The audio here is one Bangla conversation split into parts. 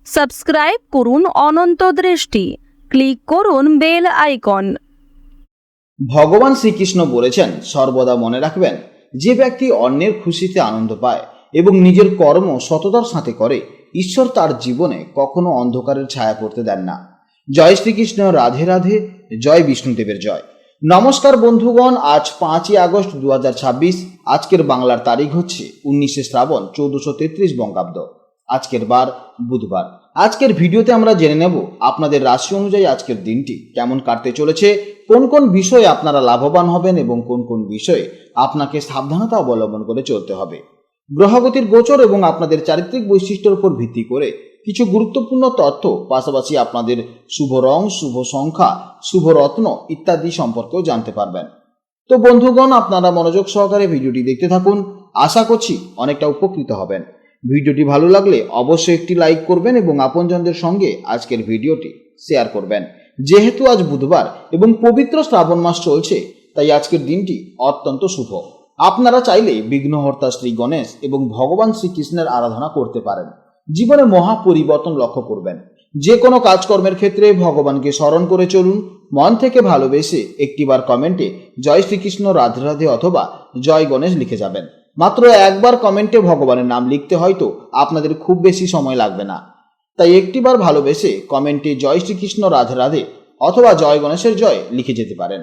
সাবস্ক্রাইব করুন অনন্ত দৃষ্টি, ক্লিক করুন বেল আইকন। ভগবান শ্রীকৃষ্ণ বলেছেন, সর্বদা মনে রাখবেন, যে ব্যক্তি অন্যের খুশিতে আনন্দ পায় এবং নিজের কর্ম সততার সাথে করে, ঈশ্বর তার জীবনে কখনো অন্ধকারের ছায়া পড়তে দেন না। জয় শ্রীকৃষ্ণ, রাধে রাধে, জয় বিষ্ণুদেবের জয়। নমস্কার বন্ধুগণ, আজ 5ই আগস্ট 2026। আজকের বাংলার তারিখ হচ্ছে 19শে শ্রাবণ 1433 বঙ্গাব্দ। আজকের বার বুধবার। আজকের ভিডিওতে আমরা জেনে নেব আপনাদের রাশি অনুযায়ী আজকের দিনটি কেমন কাটতে চলেছে, কোন কোন বিষয়ে আপনারা লাভবান হবেন এবং কোন কোন বিষয়ে আপনাকে সাবধানতা অবলম্বন করে চলতে হবে। গ্রহগতির গোচর এবং আপনাদের চারিত্রিক বৈশিষ্ট্যের উপর ভিত্তি করে কিছু গুরুত্বপূর্ণ তথ্য, পাশাপাশি আপনাদের শুভ রং, শুভ সংখ্যা, শুভ রত্ন ইত্যাদি সম্পর্কেও জানতে পারবেন। তো বন্ধুগণ, আপনারা মনোযোগ সহকারে ভিডিওটি দেখতে থাকুন। আশা করছি অনেকটা উপকৃত হবেন। ভিডিওটি ভালো লাগলে অবশ্যই একটি লাইক করবেন এবং আপনজনদের সঙ্গে আজকের ভিডিওটি শেয়ার করবেন। যেহেতু আজ বুধবার এবং পবিত্র শ্রাবণ মাস চলছে, তাই আজকের দিনটি অত্যন্ত শুভ। আপনারা চাইলে বিঘ্নহর্তা শ্রী গণেশ এবং ভগবান শ্রীকৃষ্ণের আরাধনা করতে পারেন। জীবনে মহা পরিবর্তন লক্ষ্য করবেন। যে কোনো কাজকর্মের ক্ষেত্রে ভগবানকে স্মরণ করে চলুন। মন থেকে ভালোবেসে একটিবার কমেন্টে জয় শ্রীকৃষ্ণ, রাধে রাধে অথবা জয় গণেশ লিখে যাবেন। মাত্র একবার কমেন্টে ভগবানের নাম লিখতে হয়তো আপনাদের খুব বেশি সময় লাগবে না, তাই একটিবার ভালোবেসে কমেন্টে জয় শ্রীকৃষ্ণ, রাধে রাধে অথবা জয় গণেশের জয় লিখে যেতে পারেন।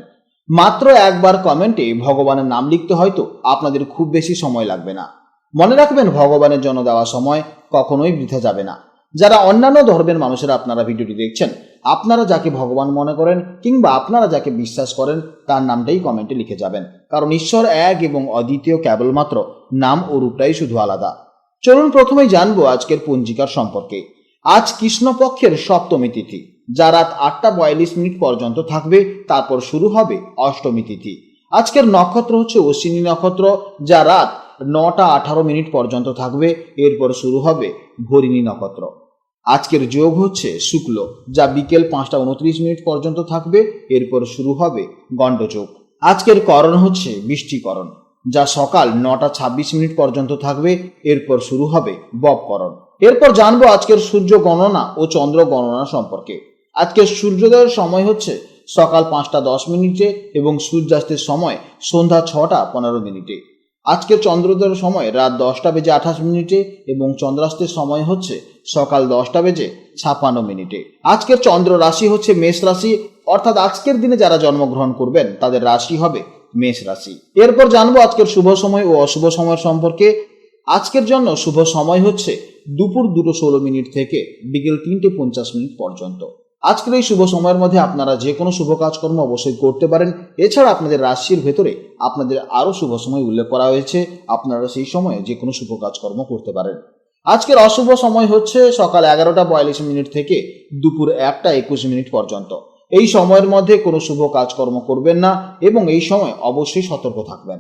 মাত্র একবার কমেন্টে ভগবানের নাম লিখতে হয়তো আপনাদের খুব বেশি সময় লাগবে না। মনে রাখবেন, ভগবানের জন্য দেওয়া সময় কখনোই বৃথা যাবে না। যারা অন্যান্য ধর্মের মানুষেরা আপনারা ভিডিওটি দেখছেন, আপনারা যাকে ভগবান মনে করেন কিংবা আপনারা যাকে বিশ্বাস করেন, তার নামটাই কমেন্টে লিখে যাবেন, কারণ ঈশ্বর এক এবং অদ্বিতীয়, কেবলমাত্র নাম ও রূপটাই শুধু আলাদা। চলুন প্রথমেই জানবো আজকের পঞ্জিকার সম্পর্কে। আজ কৃষ্ণপক্ষের সপ্তমী তিথি, যা রাত 8টা 42 পর্যন্ত থাকবে। তারপর শুরু হবে অষ্টমী তিথি। আজকের নক্ষত্র হচ্ছে অশ্বিনী নক্ষত্র, যা রাত 9টা 18 পর্যন্ত থাকবে। এরপর শুরু হবে ভরিণী নক্ষত্র। আজকের যোগ হচ্ছে শুক্ল, যা বিকেল 5টা 29 পর্যন্ত থাকবে। এরপর শুরু হবে গণ্ডযোগ। আজকের করণ হচ্ছে বৃষ্টিকরণ, যা সকাল 9টা 26 পর্যন্ত থাকবে। এরপর শুরু হবে ববকরণ। এরপর জানবো আজকের সূর্য গণনা ও চন্দ্র গণনা সম্পর্কে। আজকের সূর্যোদয়ের সময় হচ্ছে সকাল 5টা 10 এবং সূর্যাস্তের সময় সন্ধ্যা 6টা 15। আজকের চন্দ্রোদয়ের সময় রাত 10টা বেজে 28 এবং চন্দ্রাস্তের সময় হচ্ছে সকাল 10টা বেজে 56। আজকের চন্দ্র রাশি হচ্ছে মেষ রাশি, অর্থাৎ আজকের দিনে যারা জন্মগ্রহণ করবেন তাদের রাশি হবে মেষ রাশি। এরপর জানবো আজকের শুভ সময় ও অশুভ সময় সম্পর্কে। আজকের জন্য শুভ সময় হচ্ছে দুপুর 2:16 থেকে বিকেল 3:50 পর্যন্ত। আজকের এই শুভ সময়ের মধ্যে আপনারা যে কোনো শুভ কাজকর্ম অবশ্যই করতে পারেন। এছাড়া আপনাদের রাশির ভেতরে আপনাদের আরও শুভ সময় উল্লেখ করা হয়েছে, আপনারা সেই সময়ে যে কোনো শুভ কাজকর্ম করতে পারেন। আজকের অশুভ সময় হচ্ছে সকাল 11টা 42 থেকে দুপুর 1টা 21 পর্যন্ত। এই সময়ের মধ্যে কোনো শুভ কাজকর্ম করবেন না এবং এই সময় অবশ্যই সতর্ক থাকবেন।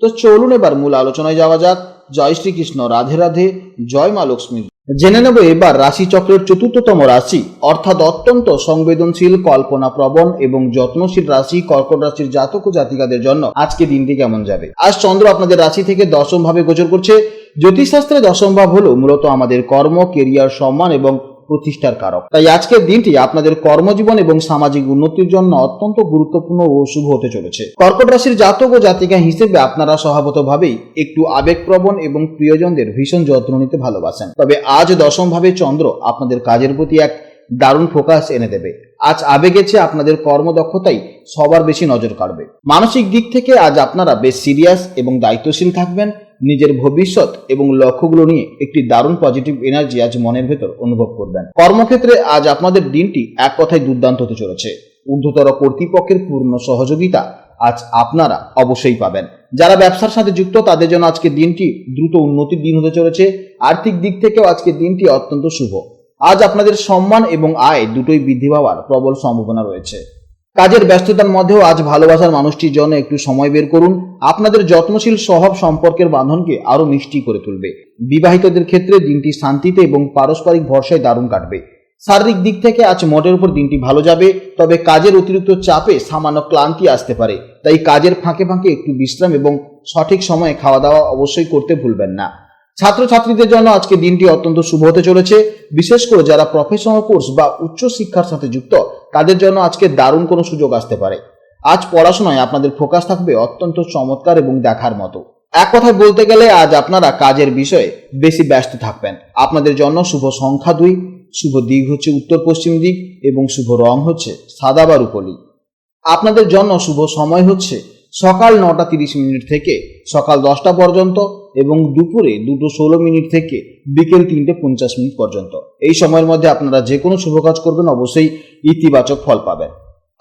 তো চলুন এবার মূল আলোচনায় যাওয়া যাক। জয় শ্রীকৃষ্ণ, রাধে রাধে, জয় মা লক্ষ্মী। জেনে নেব এবার রাশিচক্রের চতুর্থতম রাশি, অর্থাৎ অত্যন্ত সংবেদনশীল, কল্পনাপ্রবণ এবং যত্নশীল রাশি কর্কট রাশির জাতক ও জাতিকাদের জন্য আজকে দিনটি কেমন যাবে। আজ চন্দ্র আপনাদের রাশি থেকে দশম ভাবে গোচর করছে। জ্যোতিষশাস্ত্রে দশম ভাব হলো মূলত আমাদের কর্ম, কেরিয়ার, সম্মান এবং প্রতিষ্ঠার কারক। তাই আজকের দিনটি আপনাদের কর্মজীবন এবং সামাজিক উন্নতির জন্য অত্যন্ত গুরুত্বপূর্ণ ও শুভ হতে চলেছে। কর্কট রাশির জাতক ও জাতিকা হিসেবে আপনারা স্বভাবতভাবেই একটু আবেগপ্রবণ এবং প্রিয়জনদের ভীষণ যত্ন নিতে ভালোবাসেন। তবে আজ দশম ভাবে চন্দ্র আপনাদের কাজের প্রতি এক দারুণ ফোকাস এনে দেবে। আজ আবেগের চেয়ে আপনাদের কর্মদক্ষতাই সবার বেশি নজর কাড়বে। মানসিক দিক থেকে আজ আপনারা বেশ সিরিয়াস এবং দায়িত্বশীল থাকবেন। নিজের ভবিষ্যৎ এবং লক্ষ্যগুলো নিয়ে একটি দারুণ পজিটিভ এনার্জি আজ মনের ভেতর অনুভব করবেন। কর্মক্ষেত্রে আজ আপনাদের দিনটি এক কথায় দুর্দান্ত হতে চলেছে। ঊর্ধ্বতর কর্তৃপক্ষের পূর্ণ সহযোগিতা আজ আপনারা অবশ্যই পাবেন। যারা ব্যবসার সাথে যুক্ত তাদের জন্য আজকের দিনটি দ্রুত উন্নতির দিন হতে চলেছে। আর্থিক দিক থেকেও আজকের দিনটি অত্যন্ত শুভ। আজ আপনাদের সম্মান এবং আয় দুটোই বৃদ্ধি পাওয়ার প্রবল সম্ভাবনা রয়েছে। কাজের ব্যস্ততার মধ্যেও আজ ভালোবাসার মানুষটির জন্য একটু সময় বের করুন। আপনাদের যত্নশীল স্বভাব সম্পর্কের বাঁধনকে আরো মিষ্টি করে তুলবে। বিবাহিতদের ক্ষেত্রে দিনটি শান্তিতে এবং পারস্পরিক ভরসায় দারুণ কাটবে। শারীরিক দিক থেকে আজ মোটের উপর দিনটি ভালো যাবে, তবে কাজের অতিরিক্ত চাপে সামান্য ক্লান্তি আসতে পারে। তাই কাজের ফাঁকে ফাঁকে একটু বিশ্রাম এবং সঠিক সময়ে খাওয়া দাওয়া অবশ্যই করতে ভুলবেন না। ছাত্রছাত্রীদের জন্য আজকে দিনটি অত্যন্ত শুভ হতে চলেছে। বিশেষ করে যারা প্রফেশনাল কোর্স বা উচ্চ শিক্ষার সাথে যুক্ত তাদের জন্য আজকে দারুণ কোনো সুযোগ আসতে পারে। আজ পড়াশোনায় আপনাদের ফোকাস থাকবে অত্যন্ত চমৎকার এবং দেখার মতো। এক কথায় বলতে গেলে আজ আপনারা কাজের বিষয়ে বেশি ব্যস্ত থাকবেন। আপনাদের জন্য শুভ সংখ্যা 2, শুভ দিক হচ্ছে উত্তর পশ্চিম দিক এবং শুভ রং হচ্ছে সাদা বা রূপলি। আপনাদের জন্য শুভ সময় হচ্ছে সকাল 9:30 থেকে সকাল 10টা পর্যন্ত এবং দুপুরে 2:16 থেকে বিকেল 3:50 পর্যন্ত। এই সময়ের মধ্যে আপনারা যে কোনো শুভ কাজ করবেন অবশ্যই ইতিবাচক ফল পাবেন।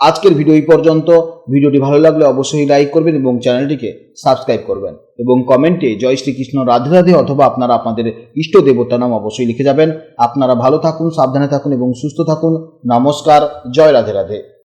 আজকের ভিডিও এই পর্যন্ত। ভিডিওটি ভালো লাগলে অবশ্যই লাইক করবেন এবং চ্যানেলটিকে সাবস্ক্রাইব করবেন এবং কমেন্টে জয় শ্রীকৃষ্ণ, রাধে রাধে অথবা আপনারা আপনাদের ইষ্ট দেবতার নাম অবশ্যই লিখে যাবেন। আপনারা ভালো থাকুন, সাবধানে থাকুন এবং সুস্থ থাকুন। নমস্কার, জয় রাধে রাধে।